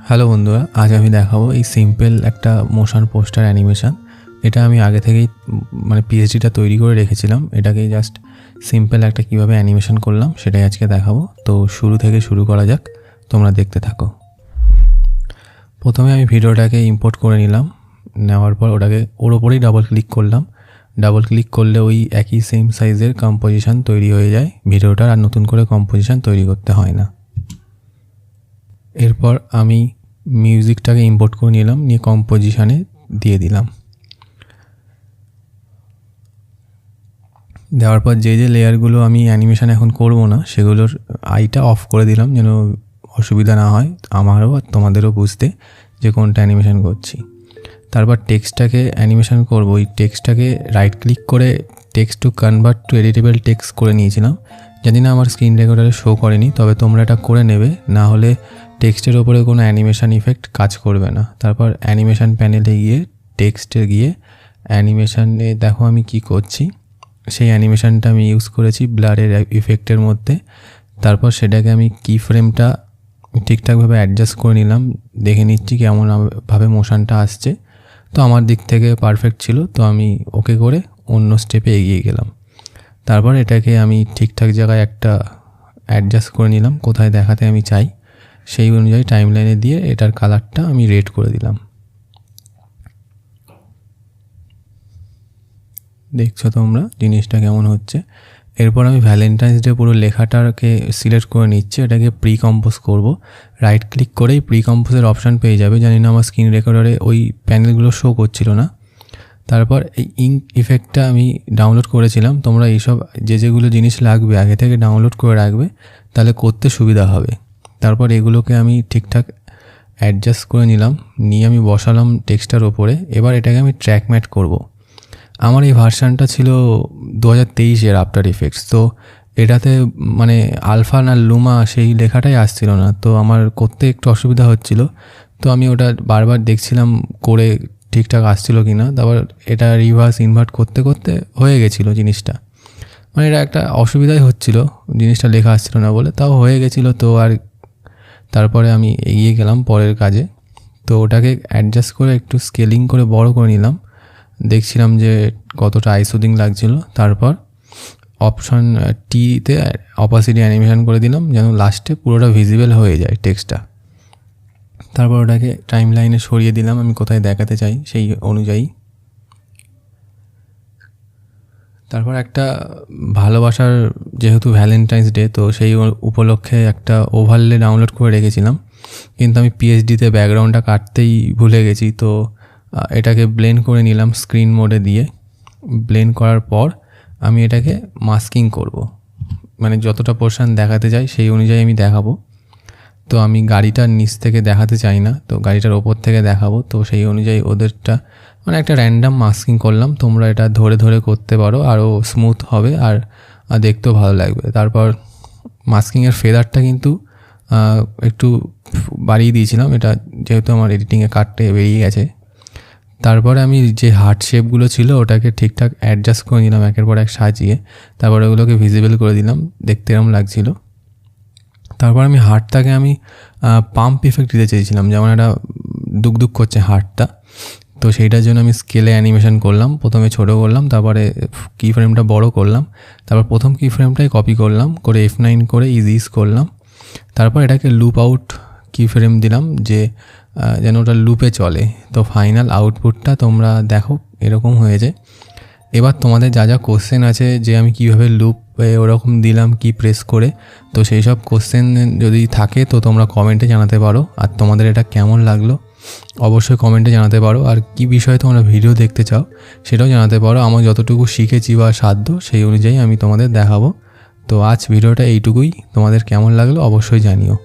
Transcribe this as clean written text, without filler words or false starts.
Hello বন্ধুরা, আজ আমি দেখাবো এই সিম্পল একটা মোশন পোস্টার অ্যানিমেশন। এটা আমি আগে থেকেই পিএইচডিটা তৈরি করে রেখেছিলাম। এটাকে জাস্ট সিম্পল একটা কীভাবে অ্যানিমেশন করলাম সেটাই আজকে দেখাবো। তো শুরু থেকে শুরু করা যাক, তোমরা দেখতে থাকো। প্রথমে আমি ভিডিওটাকে ইম্পোর্ট করে নিলাম। নেওয়ার পর ওর ওপরেই ডাবল ক্লিক করলাম। ডাবল ক্লিক করলে ওই একই সেম সাইজের কম্পোজিশন তৈরি হয়ে যায় ভিডিওটার, আর নতুন করে কম্পোজিশন তৈরি করতে হয় না। এরপর আমি মিউজিকটাকে ইম্পোর্ট করে নিলাম, নিয়ে কম্পোজিশানে দিয়ে দিলাম। দেওয়ার পর যে লেয়ারগুলো আমি অ্যানিমেশন এখন করব না সেগুলোর আইটা অফ করে দিলাম, যেন অসুবিধা না হয় আমারও আর তোমাদেরও বুঝতে যে কোনটা অ্যানিমেশন করছি। তারপর টেক্সটটাকে অ্যানিমেশন করব। ওই টেক্সটটাকে রাইট ক্লিক করে text to convert to editable text করে নিয়েছিলাম। জানি না আমার স্ক্রিন রেকর্ডারে শো করেনি, তবে তোমরা এটা করে নেবে, না হলে টেক্সটের ওপরে কোনো অ্যানিমেশন ইফেক্ট কাজ করবে না। তারপর অ্যানিমেশন প্যানেলে গিয়ে টেক্সটে গিয়ে অ্যানিমেশনে দেখো আমি কি করছি। সেই অ্যানিমেশনটা আমি ইউজ করেছি ব্লারের ইফেক্টের মধ্যে। তারপর সেটাকে আমি কি ফ্রেমটা ঠিকঠাকভাবে অ্যাডজাস্ট করে নিলাম, দেখে নিচ্ছি কেমনভাবে মোশনটা আসছে। তো আমার দিক থেকে পারফেক্ট ছিল, তো আমি ওকে করে অন্য স্টেপে এগিয়ে গেলাম। তারপর এটাকে আমি ঠিকঠাক জায়গায় একটা অ্যাডজাস্ট করে নিলাম, কোথায় দেখাতে আমি চাই সেই অনুযায়ী টাইমলাইনে দিয়ে এটার কালারটা আমি রেড করে দিলাম। দেখছো তোমরা জিনিসটা কেমন হচ্ছে। এরপর আমি ভ্যালেন্টাইন্স ডে পুরো লেখাটাকে সিলেক্ট করে নিচ্ছি, এটাকে প্রি কম্পোজ করবো। রাইট ক্লিক করেই প্রি কম্পোজের অপশান পেয়ে যাবে। জানি না আমার স্ক্রিন রেকর্ডারে ওই প্যানেলগুলো শো করছিল না। তারপর এই ইঙ্ক ইফেক্টটা আমি ডাউনলোড করেছিলাম। তোমরা এইসব যেগুলো জিনিস লাগবে আগে থেকে ডাউনলোড করে রাখবে, তাহলে করতে সুবিধা হবে। তারপর এগুলোকে আমি ঠিকঠাক অ্যাডজাস্ট করে নিলাম, নিয়ে আমি বসালাম টেক্সটার ওপরে। এবার এটাকে আমি ট্র্যাক ম্যাট করব। আমার এই ভার্সানটা ছিল 2023-এর আফটার ইফেক্টস। তো এটাতে আলফা না লুমা সেই লেখাটাই আসছিল না, তো আমার করতে একটু অসুবিধা হচ্ছিল। তো আমি ওটা বারবার দেখছিলাম করে ঠিকঠাক আসছিল কি না। তারপর এটা রিভার্স ইনভার্ট করতে করতে হয়ে গেছিলো জিনিসটা। এটা একটা অসুবিধাই হচ্ছিল, জিনিসটা লেখা আসছিল না বলে, তাও হয়ে গেছিলো। তো আর তারপরে আমি এগিয়ে গেলাম পরের কাজে। তো ওটাকে অ্যাডজাস্ট করে একটু স্কেলিং করে বড় করে নিলাম, দেখছিলাম যে কতটা আইসোদিং লাগছিল। তারপর অপশন টিতে অপাসিটি অ্যানিমেশন করে দিলাম, যেন লাস্টে পুরোটা ভিজিবল হয়ে যায় টেক্সটটা। তারপর ওটাকে টাইম লাইনে সরিয়ে দিলাম আমি কোথায় দেখাতে চাই সেই অনুযায়ী। তারপর একটা ভালোবাসার, যেহেতু ভ্যালেন্টাইন্স ডে, তো সেই উপলক্ষে একটা ওভারলে ডাউনলোড করে রেখেছিলাম, কিন্তু আমি পিএইচডিতে ব্যাকগ্রাউন্ডটা কাটতেই ভুলে গেছি। তো এটাকে ব্লেন্ড করে নিলাম স্ক্রিন মোডে দিয়ে। ব্লেন্ড করার পর আমি এটাকে মাস্কিং করব, যতটা পোর্শন দেখাতে চাই সেই অনুযায়ী আমি দেখাবো। তো আমি গাড়িটার নিচ থেকে দেখাতে চাই না, তো গাড়িটার ওপর থেকে দেখাবো। তো সেই অনুযায়ী ওদেরটা একটা র্যান্ডাম মাস্কিং করলাম। তোমরা এটা ধরে ধরে করতে পারো, আরও স্মুথ হবে আর দেখতেও ভালো লাগবে। তারপর মাস্কিংয়ের ফেদারটা কিন্তু একটু বাড়িয়ে দিয়েছিলাম, এটা যেহেতু আমার এডিটিংয়ে কাটতে বেরিয়ে গেছে। তারপরে আমি যে হার্ট শেপগুলো ছিল ওটাকে ঠিকঠাক অ্যাডজাস্ট করে নিলাম একের পর এক সাজিয়ে। তারপরে ওগুলোকে ভিজিবল করে দিলাম, দেখতে এরকম লাগছিল। তারপর আমি হার্টটাকে পাম্প ইফেক্ট দিতে চেয়েছিলাম, যেমন একটা দুক করছে হার্টটা। তো সেইটার জন্য আমি স্কেলে অ্যানিমেশন করলাম। প্রথমে ছোটো করলাম, তারপরে কি ফ্রেমটা বড় করলাম। তারপর প্রথম কি ফ্রেমটাই কপি করলাম, করে F9 করে ইজ করলাম। তারপর এটাকে লুপ আউট কি ফ্রেম দিলাম, যে যেন ওটা লুপে চলে। তো ফাইনাল আউটপুটটা তোমরা দেখো এরকম হয়েছে। এবার তোমাদের যা যা কোশ্চেন আছে যে আমি কীভাবে লুপে ওরকম দিলাম কি প্রেস করে, তো সেই সব কোশ্চেন যদি থাকে তো তোমরা কমেন্টে জানাতে পারো। আর তোমাদের এটা কেমন লাগলো অবশ্যই কমেন্টে জানাতে পারো। আর কি বিষয়ে তোমরা ভিডিও দেখতে চাও সেটাও জানাতে পারো। আমার যতটুকু শিখেছি বা সাধ্য সেই অনুযায়ী আমি তোমাদের দেখাবো। তো আজ ভিডিওটা এইটুকুই, তোমাদের কেমন লাগলো অবশ্যই জানিও।